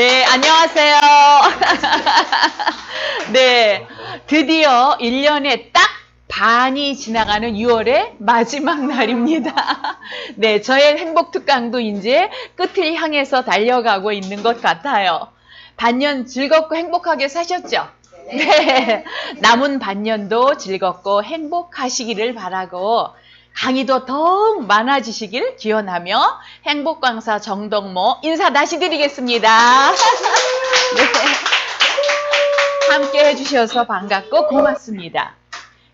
네, 안녕하세요. 네, 드디어 1년에 딱 반이 지나가는 6월의 마지막 날입니다. 네, 저의 행복 특강도 이제 끝을 향해서 달려가고 있는 것 같아요. 반년 즐겁고 행복하게 사셨죠? 네, 남은 반년도 즐겁고 행복하시기를 바라고 강의도 더욱 많아지시길 기원하며 행복강사 정덕모 인사 다시 드리겠습니다. 네, 함께 해주셔서 반갑고 고맙습니다.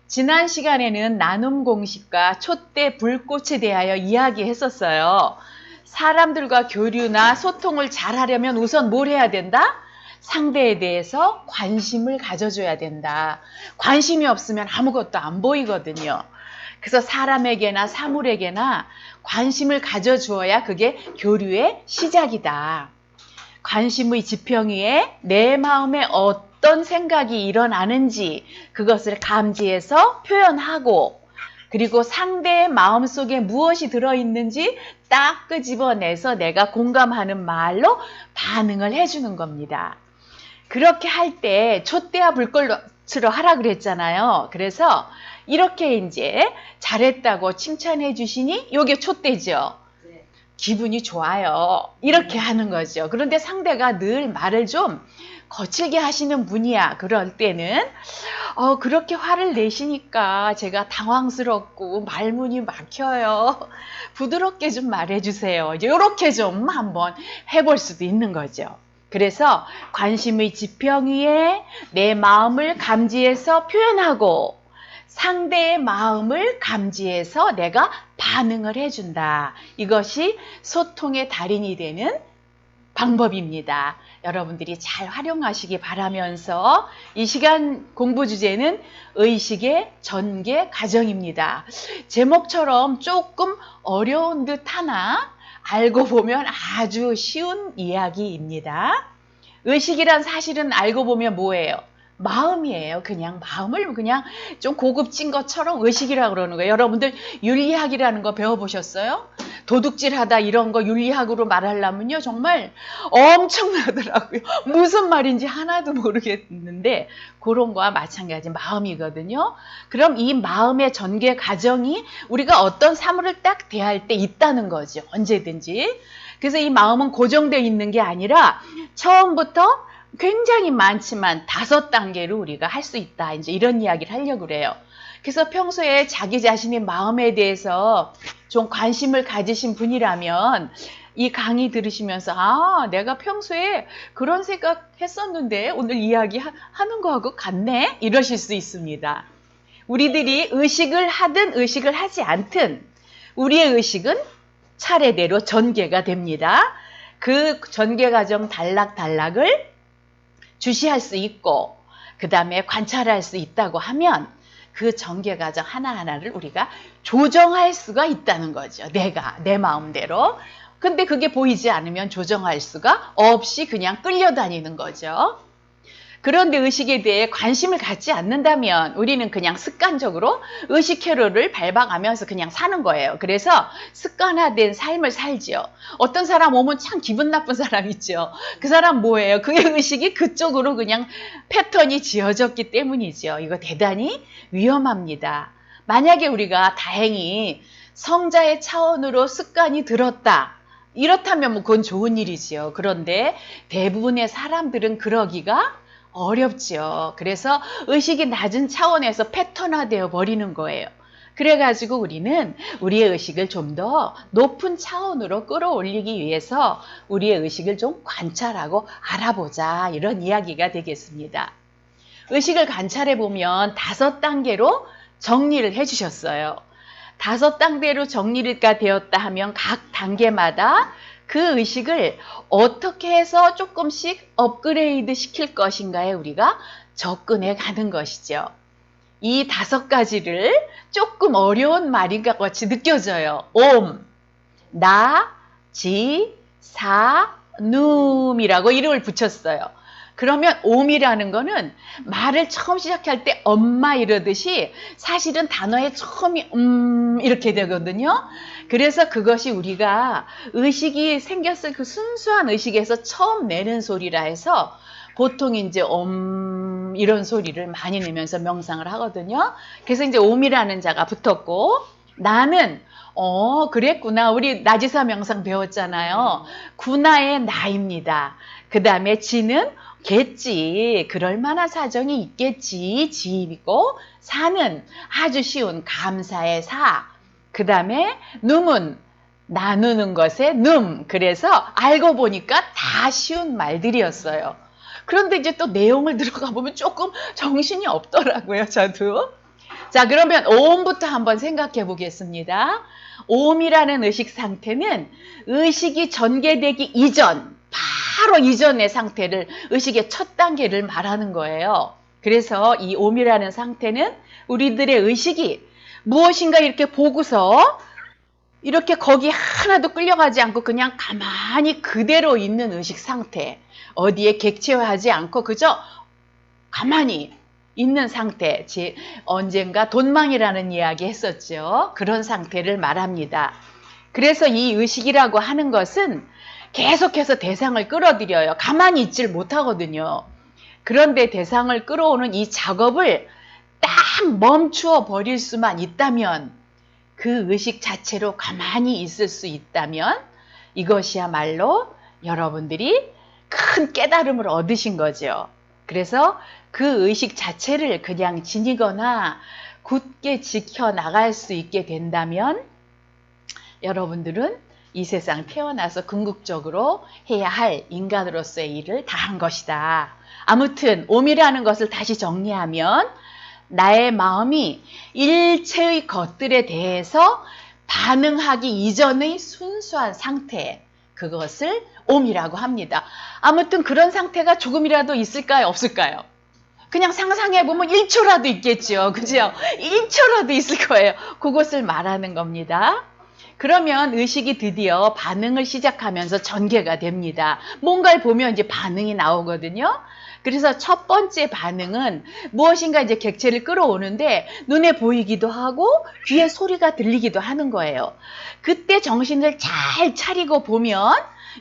지난 시간에는 나눔 공식과 촛대 불꽃에 대하여 이야기했었어요. 사람들과 교류나 소통을 잘하려면 우선 뭘 해야 된다? 상대에 대해서 관심을 가져줘야 된다. 관심이 없으면 아무것도 안 보이거든요. 그래서 사람에게나 사물에게나 관심을 가져주어야 그게 교류의 시작이다. 관심의 지평 위에 내 마음에 어떤 생각이 일어나는지 그것을 감지해서 표현하고, 그리고 상대의 마음속에 무엇이 들어있는지 딱 끄집어내서 내가 공감하는 말로 반응을 해주는 겁니다. 그렇게 할 때 촛대와 불꽃으로 하라 그랬잖아요. 그래서 이렇게 이제 잘했다고 칭찬해 주시니 요게 촛대죠. 기분이 좋아요. 이렇게 하는 거죠. 그런데 상대가 늘 말을 좀 거칠게 하시는 분이야. 그럴 때는 그렇게 화를 내시니까 제가 당황스럽고 말문이 막혀요. 부드럽게 좀 말해주세요. 이제 이렇게 좀 한번 해볼 수도 있는 거죠. 그래서 관심의 지평 위에 내 마음을 감지해서 표현하고 상대의 마음을 감지해서 내가 반응을 해준다. 이것이 소통의 달인이 되는 방법입니다. 여러분들이 잘 활용하시기 바라면서 이 시간 공부 주제는 의식의 전개 과정입니다. 제목처럼 조금 어려운 듯 하나 알고 보면 아주 쉬운 이야기입니다. 의식이란 사실은 알고 보면 뭐예요? 마음이에요. 그냥 마음을 그냥 좀 고급진 것처럼 의식이라고 그러는 거예요. 여러분들 윤리학이라는 거 배워보셨어요? 도둑질하다 이런 거 윤리학으로 말하려면요 정말 엄청나더라고요. 무슨 말인지 하나도 모르겠는데 그런 거와 마찬가지 마음이거든요. 그럼 이 마음의 전개 과정이 우리가 어떤 사물을 딱 대할 때 있다는 거죠. 언제든지. 그래서 이 마음은 고정되어 있는 게 아니라 처음부터 굉장히 많지만 5단계로 우리가 할 수 있다. 이제 이런 이야기를 하려고 그래요. 그래서 평소에 자기 자신의 마음에 대해서 좀 관심을 가지신 분이라면 이 강의 들으시면서 내가 평소에 그런 생각 했었는데 오늘 이야기 하는 거하고 같네? 이러실 수 있습니다. 우리들이 의식을 하든 의식을 하지 않든 우리의 의식은 차례대로 전개가 됩니다. 그 전개 과정 단락단락을 주시할 수 있고 그 다음에 관찰할 수 있다고 하면 그 전개 과정 하나하나를 우리가 조정할 수가 있다는 거죠. 내 마음대로. 근데 그게 보이지 않으면 조정할 수가 없이 그냥 끌려다니는 거죠. 그런데 의식에 대해 관심을 갖지 않는다면 우리는 그냥 습관적으로 의식 회로를 밟아가면서 그냥 사는 거예요. 그래서 습관화된 삶을 살죠. 어떤 사람 오면 참 기분 나쁜 사람 있죠. 그 사람 뭐예요? 그의 의식이 그쪽으로 그냥 패턴이 지어졌기 때문이죠. 이거 대단히 위험합니다. 만약에 우리가 다행히 성자의 차원으로 습관이 들었다. 이렇다면 뭐 그건 좋은 일이지요. 그런데 대부분의 사람들은 그러기가 어렵죠. 그래서 의식이 낮은 차원에서 패턴화되어 버리는 거예요. 그래가지고 우리는 우리의 의식을 좀 더 높은 차원으로 끌어올리기 위해서 우리의 의식을 좀 관찰하고 알아보자. 이런 이야기가 되겠습니다. 의식을 관찰해 보면 5단계로 정리를 해 주셨어요. 5단계로 정리가 되었다 하면 각 단계마다 그 의식을 어떻게 해서 조금씩 업그레이드 시킬 것인가에 우리가 접근해 가는 것이죠. 이 5가지를 조금 어려운 말인 것 같이 느껴져요. 옴, 나, 지, 사, 눔이라고 이름을 붙였어요. 그러면 옴이라는 거는 말을 처음 시작할 때 엄마 이러듯이 사실은 단어의 처음이 이렇게 되거든요. 그래서 그것이 우리가 의식이 생겼을 그 순수한 의식에서 처음 내는 소리라 해서 보통 이제 이런 소리를 많이 내면서 명상을 하거든요. 그래서 이제 옴이라는 자가 붙었고, 나는 그랬구나. 우리 나지사 명상 배웠잖아요. 구나의 나입니다. 그 다음에 지는 겠지. 그럴 만한 사정이 있겠지. 지이고, 사는 아주 쉬운 감사의 사. 그 다음에 눔은 나누는 것의 눔. 그래서 알고 보니까 다 쉬운 말들이었어요. 그런데 이제 또 내용을 들어가 보면 조금 정신이 없더라고요, 저도. 자, 그러면 오음부터 한번 생각해 보겠습니다. 오음이라는 의식 상태는 의식이 전개되기 이전, 바로 이전의 상태를, 의식의 첫 단계를 말하는 거예요. 그래서 이 오음이라는 상태는 우리들의 의식이 무엇인가 이렇게 보고서 이렇게 거기 하나도 끌려가지 않고 그냥 가만히 그대로 있는 의식 상태, 어디에 객체화하지 않고 그저 가만히 있는 상태, 언젠가 돈망이라는 이야기 했었죠. 그런 상태를 말합니다. 그래서 이 의식이라고 하는 것은 계속해서 대상을 끌어들여요. 가만히 있질 못하거든요. 그런데 대상을 끌어오는 이 작업을 딱 멈추어 버릴 수만 있다면, 그 의식 자체로 가만히 있을 수 있다면 이것이야말로 여러분들이 큰 깨달음을 얻으신 거죠. 그래서 그 의식 자체를 그냥 지니거나 굳게 지켜나갈 수 있게 된다면 여러분들은 이 세상 태어나서 궁극적으로 해야 할 인간으로서의 일을 다 한 것이다. 아무튼 옴이라는 것을 다시 정리하면 나의 마음이 일체의 것들에 대해서 반응하기 이전의 순수한 상태, 그것을 옴이라고 합니다. 아무튼 그런 상태가 조금이라도 있을까요? 없을까요? 그냥 상상해보면 1초라도 있겠죠. 그죠? 1초라도 있을 거예요. 그것을 말하는 겁니다. 그러면 의식이 드디어 반응을 시작하면서 전개가 됩니다. 뭔가를 보면 이제 반응이 나오거든요. 그래서 첫 번째 반응은 무엇인가 이제 객체를 끌어오는데 눈에 보이기도 하고 귀에 소리가 들리기도 하는 거예요. 그때 정신을 잘 차리고 보면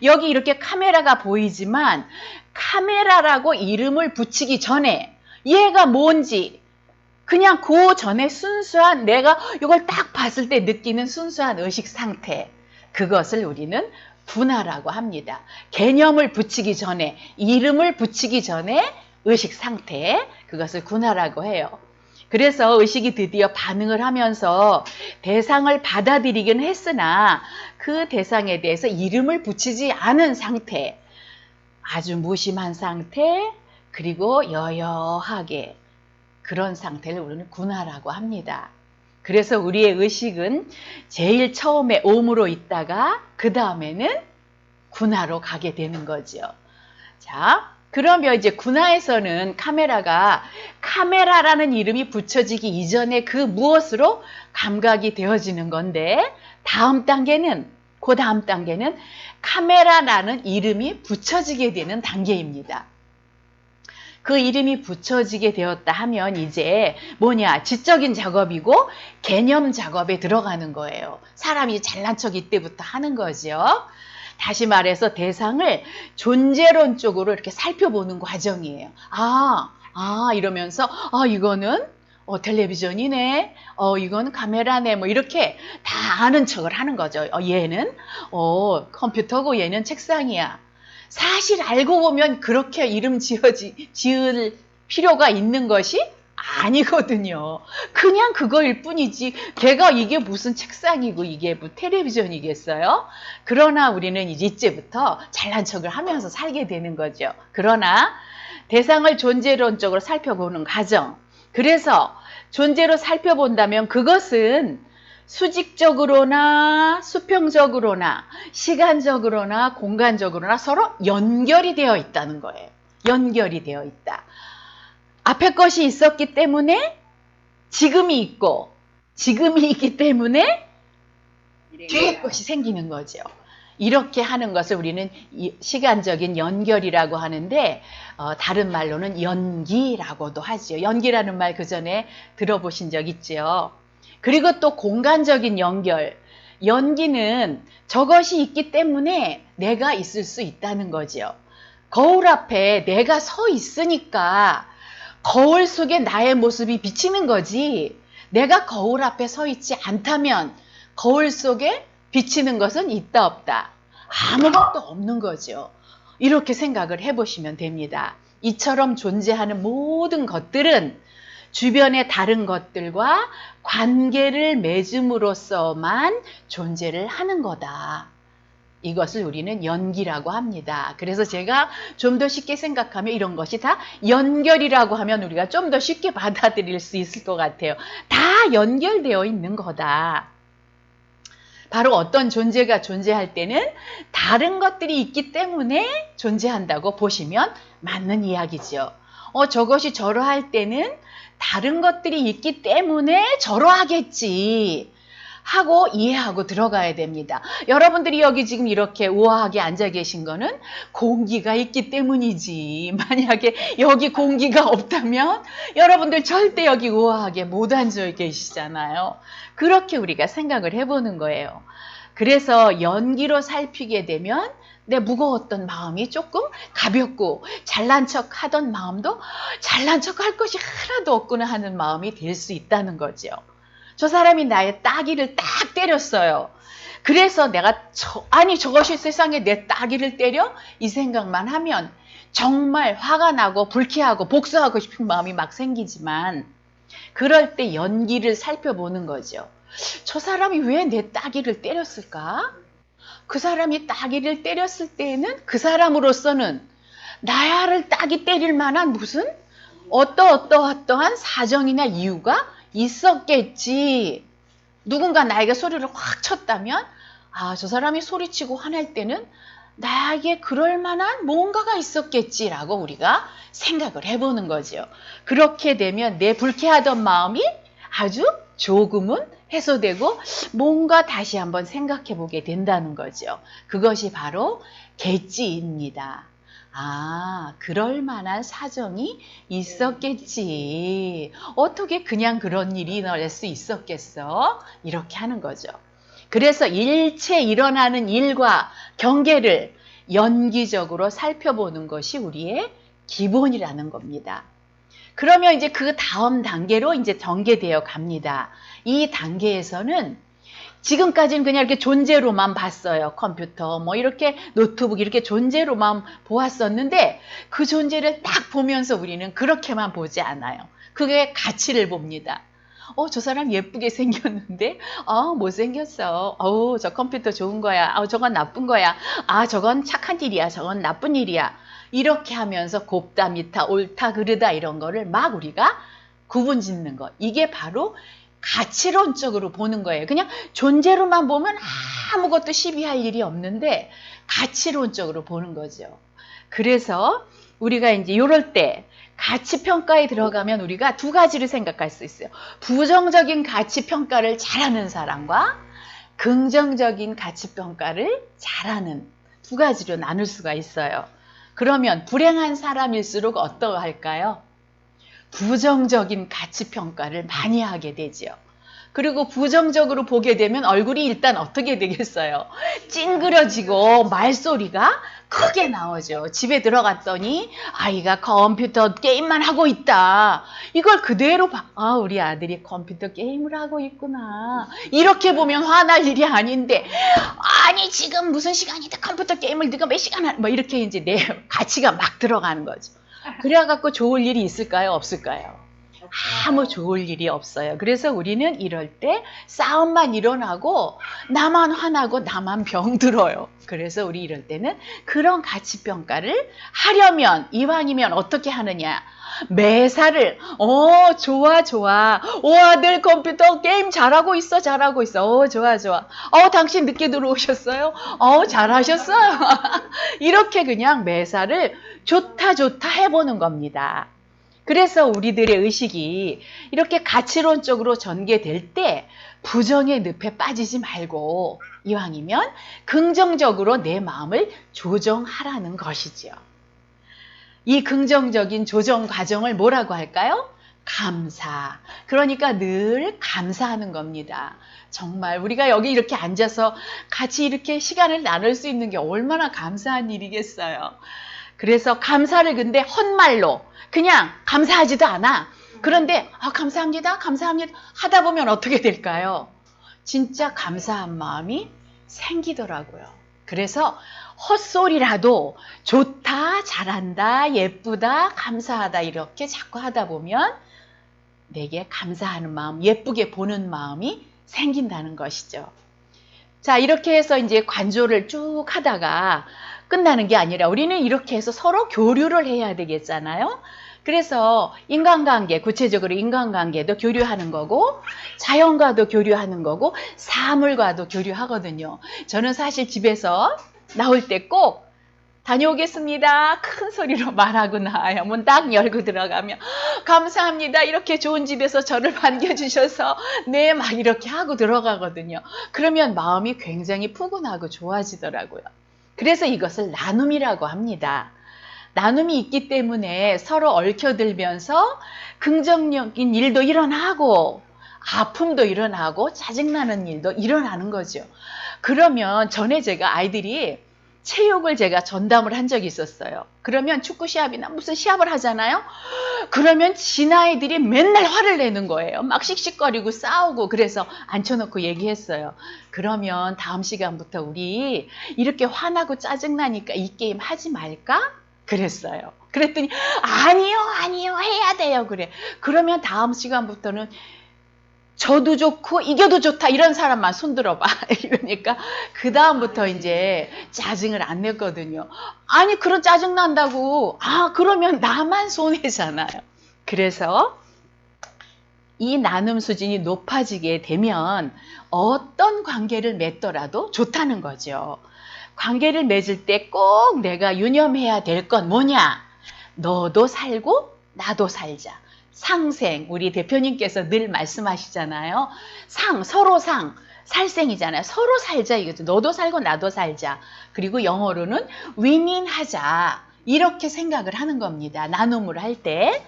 여기 이렇게 카메라가 보이지만 카메라라고 이름을 붙이기 전에 얘가 뭔지 그냥 그 전에 순수한 내가 이걸 딱 봤을 때 느끼는 순수한 의식 상태, 그것을 우리는 분화라고 합니다. 개념을 붙이기 전에, 이름을 붙이기 전에 의식 상태, 그것을 분화라고 해요. 그래서 의식이 드디어 반응을 하면서 대상을 받아들이긴 했으나 그 대상에 대해서 이름을 붙이지 않은 상태, 아주 무심한 상태, 그리고 여여하게, 그런 상태를 우리는 군화라고 합니다. 그래서 우리의 의식은 제일 처음에 옴으로 있다가 그 다음에는 군화로 가게 되는 거죠. 자, 그러면 이제 군화에서는 카메라라는 이름이 붙여지기 이전에 그 무엇으로 감각이 되어지는 건데, 그 다음 단계는 카메라라는 이름이 붙여지게 되는 단계입니다. 그 이름이 붙여지게 되었다 하면 이제 지적인 작업이고 개념 작업에 들어가는 거예요. 사람이 잘난 척 이때부터 하는 거죠. 다시 말해서 대상을 존재론 쪽으로 이렇게 살펴보는 과정이에요. 이러면서 이거는 텔레비전이네, 이건 카메라네, 이렇게 다 아는 척을 하는 거죠. 얘는 컴퓨터고 얘는 책상이야. 사실 알고 보면 그렇게 이름 지을 필요가 있는 것이 아니거든요. 그냥 그거일 뿐이지 걔가 이게 무슨 책상이고 이게 뭐 텔레비전이겠어요? 그러나 우리는 이제부터 잘난 척을 하면서 살게 되는 거죠. 그러나 대상을 존재론적으로 살펴보는 과정, 그래서 존재로 살펴본다면 그것은 수직적으로나 수평적으로나 시간적으로나 공간적으로나 서로 연결이 되어 있다는 거예요. 연결이 되어 있다. 앞에 것이 있었기 때문에 지금이 있고 지금이 있기 때문에 뒤에 것이 생기는 거죠. 이렇게 하는 것을 우리는 시간적인 연결이라고 하는데 다른 말로는 연기라고도 하죠. 연기라는 말 그전에 들어보신 적 있죠. 그리고 또 공간적인 연결. 연기는 저것이 있기 때문에 내가 있을 수 있다는 거죠. 거울 앞에 내가 서 있으니까 거울 속에 나의 모습이 비치는 거지, 내가 거울 앞에 서 있지 않다면 거울 속에 비치는 것은 있다 없다? 아무것도 없는 거죠. 이렇게 생각을 해보시면 됩니다. 이처럼 존재하는 모든 것들은 주변의 다른 것들과 관계를 맺음으로써만 존재를 하는 거다. 이것을 우리는 연기라고 합니다. 그래서 제가 좀 더 쉽게 생각하면 이런 것이 다 연결이라고 하면 우리가 좀 더 쉽게 받아들일 수 있을 것 같아요. 다 연결되어 있는 거다. 바로 어떤 존재가 존재할 때는 다른 것들이 있기 때문에 존재한다고 보시면 맞는 이야기죠. 저것이 저러할 때는 다른 것들이 있기 때문에 저러하겠지 하고 이해하고 들어가야 됩니다. 여러분들이 여기 지금 이렇게 우아하게 앉아 계신 거는 공기가 있기 때문이지, 만약에 여기 공기가 없다면 여러분들 절대 여기 우아하게 못 앉아 계시잖아요. 그렇게 우리가 생각을 해보는 거예요. 그래서 연기로 살피게 되면 내 무거웠던 마음이 조금 가볍고 잘난 척 하던 마음도 잘난 척 할 것이 하나도 없구나 하는 마음이 될 수 있다는 거죠. 저 사람이 나의 따귀를 딱 때렸어요. 그래서 내가 저것이 세상에 내 따귀를 때려? 이 생각만 하면 정말 화가 나고 불쾌하고 복수하고 싶은 마음이 막 생기지만, 그럴 때 연기를 살펴보는 거죠. 저 사람이 왜 내 따귀를 때렸을까? 그 사람이 따귀를 때렸을 때에는 그 사람으로서는 나야를 따귀 때릴 만한 무슨 어떠한 사정이나 이유가 있었겠지. 누군가 나에게 소리를 확 쳤다면 저 사람이 소리치고 화낼 때는 나에게 그럴 만한 뭔가가 있었겠지라고 우리가 생각을 해보는 거죠. 그렇게 되면 내 불쾌하던 마음이 아주 조금은 해소되고 뭔가 다시 한번 생각해 보게 된다는 거죠. 그것이 바로 객지입니다. 그럴 만한 사정이 있었겠지. 어떻게 그냥 그런 일이 일어날 수 있었겠어? 이렇게 하는 거죠. 그래서 일체 일어나는 일과 경계를 연기적으로 살펴보는 것이 우리의 기본이라는 겁니다. 그러면 이제 그 다음 단계로 이제 전개되어 갑니다. 이 단계에서는 지금까지는 그냥 이렇게 존재로만 봤어요. 컴퓨터, 이렇게 노트북 이렇게 존재로만 보았었는데 그 존재를 딱 보면서 우리는 그렇게만 보지 않아요. 그게 가치를 봅니다. 저 사람 예쁘게 생겼는데, 못생겼어. 저 컴퓨터 좋은 거야. 저건 나쁜 거야. 저건 착한 일이야. 저건 나쁜 일이야. 이렇게 하면서 곱다, 미다, 옳다, 그르다 이런 거를 막 우리가 구분 짓는 것. 이게 바로 가치론적으로 보는 거예요. 그냥 존재로만 보면 아무것도 시비할 일이 없는데 가치론적으로 보는 거죠. 그래서 우리가 이제 이럴 때 가치평가에 들어가면 우리가 두 가지를 생각할 수 있어요. 부정적인 가치평가를 잘하는 사람과 긍정적인 가치평가를 잘하는 두 가지로 나눌 수가 있어요. 그러면 불행한 사람일수록 어떠할까요? 부정적인 가치평가를 많이 하게 되죠. 그리고 부정적으로 보게 되면 얼굴이 일단 어떻게 되겠어요? 찡그려지고 말소리가 크게 나오죠. 집에 들어갔더니 아이가 컴퓨터 게임만 하고 있다. 이걸 그대로 우리 아들이 컴퓨터 게임을 하고 있구나. 이렇게 보면 화날 일이 아닌데, 아니 지금 무슨 시간인데 컴퓨터 게임을 네가 몇 시간 이렇게 이제 내 가치가 막 들어가는 거죠. 그래갖고 좋을 일이 있을까요? 없을까요? 아무 좋을 일이 없어요. 그래서 우리는 이럴 때 싸움만 일어나고 나만 화나고 나만 병들어요. 그래서 우리 이럴 때는 그런 가치평가를 하려면 이왕이면 어떻게 하느냐. 매사를 좋아 아들 컴퓨터 게임 잘하고 있어 좋아 당신 늦게 들어오셨어요? 잘하셨어요. 이렇게 그냥 매사를 좋다 해보는 겁니다. 그래서 우리들의 의식이 이렇게 가치론적으로 전개될 때 부정의 늪에 빠지지 말고 이왕이면 긍정적으로 내 마음을 조정하라는 것이지요. 이 긍정적인 조정 과정을 뭐라고 할까요? 감사. 그러니까 늘 감사하는 겁니다. 정말 우리가 여기 이렇게 앉아서 같이 이렇게 시간을 나눌 수 있는 게 얼마나 감사한 일이겠어요. 그래서 감사를 근데 헛말로 그냥 감사하지도 않아. 그런데 감사합니다. 감사합니다. 하다 보면 어떻게 될까요? 진짜 감사한 마음이 생기더라고요. 그래서 헛소리라도 좋다, 잘한다, 예쁘다, 감사하다 이렇게 자꾸 하다 보면 내게 감사하는 마음, 예쁘게 보는 마음이 생긴다는 것이죠. 자, 이렇게 해서 이제 관조를 쭉 하다가 끝나는 게 아니라 우리는 이렇게 해서 서로 교류를 해야 되겠잖아요. 그래서 인간관계, 구체적으로 인간관계도 교류하는 거고 자연과도 교류하는 거고 사물과도 교류하거든요. 저는 사실 집에서 나올 때 꼭 다녀오겠습니다. 큰 소리로 말하고 나와요. 문 딱 열고 들어가면 감사합니다. 이렇게 좋은 집에서 저를 반겨주셔서 네, 막 이렇게 하고 들어가거든요. 그러면 마음이 굉장히 푸근하고 좋아지더라고요. 그래서 이것을 나눔이라고 합니다. 나눔이 있기 때문에 서로 얽혀들면서 긍정적인 일도 일어나고 아픔도 일어나고 짜증나는 일도 일어나는 거죠. 그러면 전에 제가 아이들이 체육을 제가 전담을 한 적이 있었어요. 그러면 축구 시합이나 무슨 시합을 하잖아요. 그러면 진 아이들이 맨날 화를 내는 거예요. 막 씩씩거리고 싸우고. 그래서 앉혀놓고 얘기했어요. 그러면 다음 시간부터 우리 이렇게 화나고 짜증나니까 이 게임 하지 말까? 그랬어요. 그랬더니 아니요 해야 돼요. 그래. 그러면 다음 시간부터는 져도 좋고 이겨도 좋다 이런 사람만 손들어봐. 이러니까 그 다음부터 이제 짜증을 안 냈거든요. 아니 그런 짜증 난다고. 그러면 나만 손해잖아요. 그래서 이 나눔 수준이 높아지게 되면 어떤 관계를 맺더라도 좋다는 거죠. 관계를 맺을 때 꼭 내가 유념해야 될 건 뭐냐? 너도 살고 나도 살자. 상생, 우리 대표님께서 늘 말씀하시잖아요. 서로 살생이잖아요. 서로 살자 이거죠. 너도 살고 나도 살자. 그리고 영어로는 윈윈하자. 이렇게 생각을 하는 겁니다. 나눔을 할 때.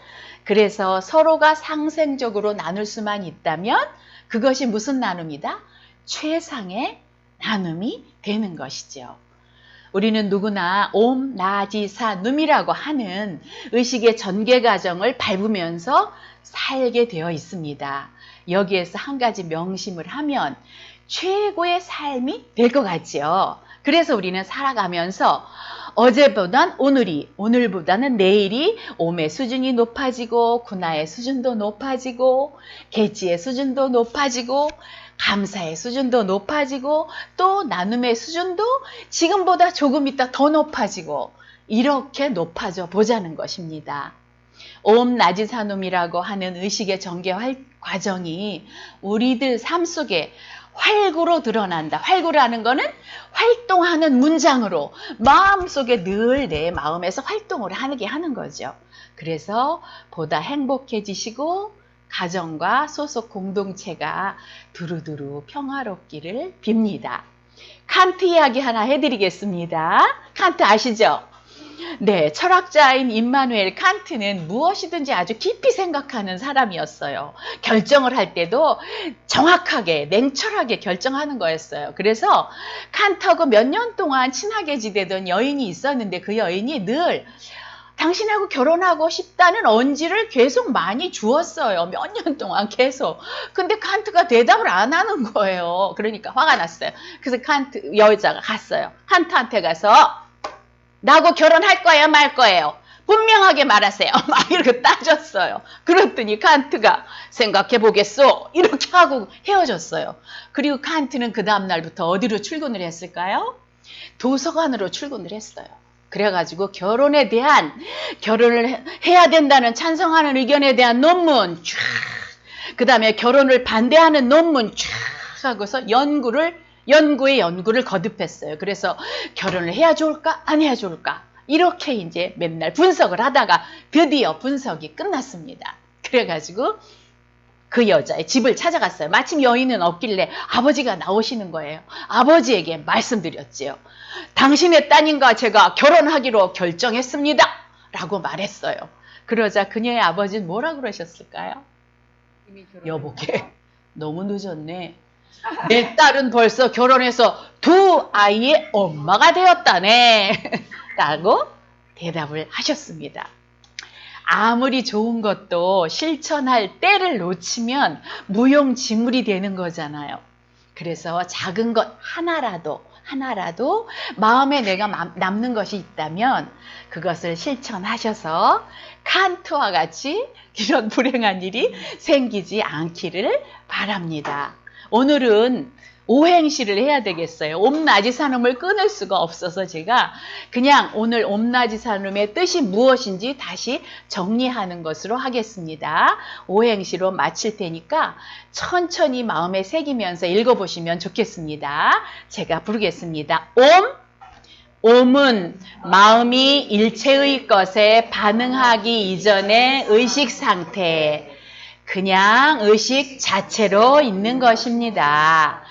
그래서 서로가 상생적으로 나눌 수만 있다면 그것이 무슨 나눔이다? 최상의 나눔이 되는 것이죠. 우리는 누구나 옴, 나지사, 눔이라고 하는 의식의 전개 과정을 밟으면서 살게 되어 있습니다. 여기에서 한 가지 명심을 하면 최고의 삶이 될 것 같지요. 그래서 우리는 살아가면서 어제보단 오늘보다는 내일이 옴의 수준이 높아지고 군화의 수준도 높아지고 계지의 수준도 높아지고 감사의 수준도 높아지고 또 나눔의 수준도 지금보다 조금 있다 더 높아지고 이렇게 높아져 보자는 것입니다. 옴 나지사놈이라고 하는 의식의 전개 과정이 우리들 삶 속에 활구로 드러난다. 활구라는 거는 활동하는 문장으로 마음속에 늘 내 마음에서 활동을 하게 하는 거죠. 그래서 보다 행복해지시고 가정과 소속 공동체가 두루두루 평화롭기를 빕니다. 칸트 이야기 하나 해드리겠습니다. 칸트 아시죠? 네, 철학자인 임마누엘 칸트는 무엇이든지 아주 깊이 생각하는 사람이었어요. 결정을 할 때도 정확하게, 냉철하게 결정하는 거였어요. 그래서 칸트하고 몇 년 동안 친하게 지내던 여인이 있었는데 그 여인이 늘 당신하고 결혼하고 싶다는 언지를 계속 많이 주었어요. 몇 년 동안 계속. 근데 칸트가 대답을 안 하는 거예요. 그러니까 화가 났어요. 그래서 여자가 갔어요. 칸트한테 가서 나하고 결혼할 거야 말 거예요. 분명하게 말하세요. 막 이렇게 따졌어요. 그랬더니 칸트가 생각해 보겠소. 이렇게 하고 헤어졌어요. 그리고 칸트는 그 다음날부터 어디로 출근을 했을까요? 도서관으로 출근을 했어요. 그래가지고 결혼을 해야 된다는 찬성하는 의견에 대한 논문 쫙, 그 다음에 결혼을 반대하는 논문 쫙 하고서 연구에 연구를 거듭했어요. 그래서 결혼을 해야 좋을까 안 해야 좋을까 이렇게 이제 맨날 분석을 하다가 드디어 분석이 끝났습니다. 그래가지고 그 여자의 집을 찾아갔어요. 마침 여인은 없길래 아버지가 나오시는 거예요. 아버지에게 말씀드렸지요. 당신의 따님과 제가 결혼하기로 결정했습니다. 라고 말했어요. 그러자 그녀의 아버지는 뭐라 그러셨을까요? 여보게, 너무 늦었네. 내 딸은 벌써 결혼해서 2아이의 엄마가 되었다네. 라고 대답을 하셨습니다. 아무리 좋은 것도 실천할 때를 놓치면 무용지물이 되는 거잖아요. 그래서 작은 것 하나라도 마음에 내가 남는 것이 있다면 그것을 실천하셔서 칸트와 같이 이런 불행한 일이 생기지 않기를 바랍니다. 오늘은 오행시를 해야 되겠어요. 옴나지산음을 끊을 수가 없어서 제가 그냥 오늘 옴나지산음의 뜻이 무엇인지 다시 정리하는 것으로 하겠습니다. 오행시로 마칠 테니까 천천히 마음에 새기면서 읽어보시면 좋겠습니다. 제가 부르겠습니다. 옴은 마음이 일체의 것에 반응하기 이전의 의식 상태, 그냥 의식 자체로 있는 것입니다.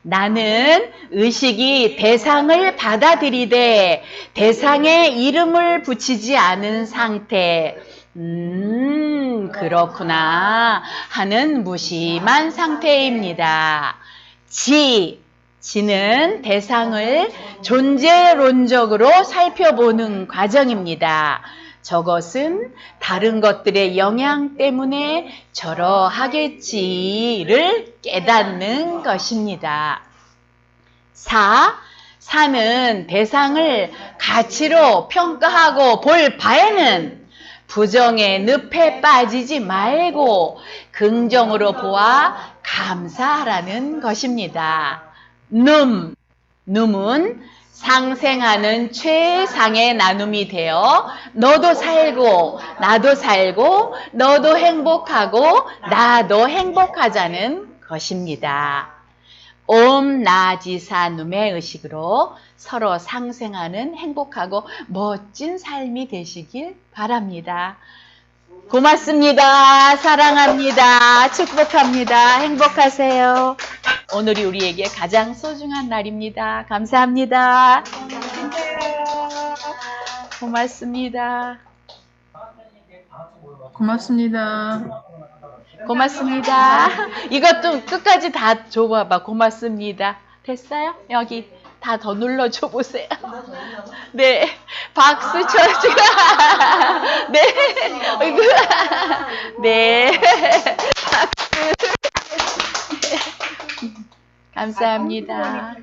나는 의식이 대상을 받아들이되 대상의 이름을 붙이지 않은 상태. 그렇구나 하는 무심한 상태입니다. 지는 대상을 존재론적으로 살펴보는 과정입니다. 저것은 다른 것들의 영향 때문에 저러하겠지를 깨닫는 것입니다. 사는 대상을 가치로 평가하고 볼 바에는 부정의 늪에 빠지지 말고 긍정으로 보아 감사하라는 것입니다. 눔은 상생하는 최상의 나눔이 되어 너도 살고 나도 살고 너도 행복하고 나도 행복하자는 것입니다. 옴나지사눔의 의식으로 서로 상생하는 행복하고 멋진 삶이 되시길 바랍니다. 고맙습니다. 사랑합니다. 축복합니다. 행복하세요. 오늘이 우리에게 가장 소중한 날입니다. 감사합니다. 고맙습니다. 고맙습니다. 고맙습니다. 이것도 끝까지 다 줘봐봐. 고맙습니다. 됐어요? 여기 다 더 눌러줘 보세요. 네, 박수 쳐주세요. 네, 어이구. 네, 박수. 감사합니다.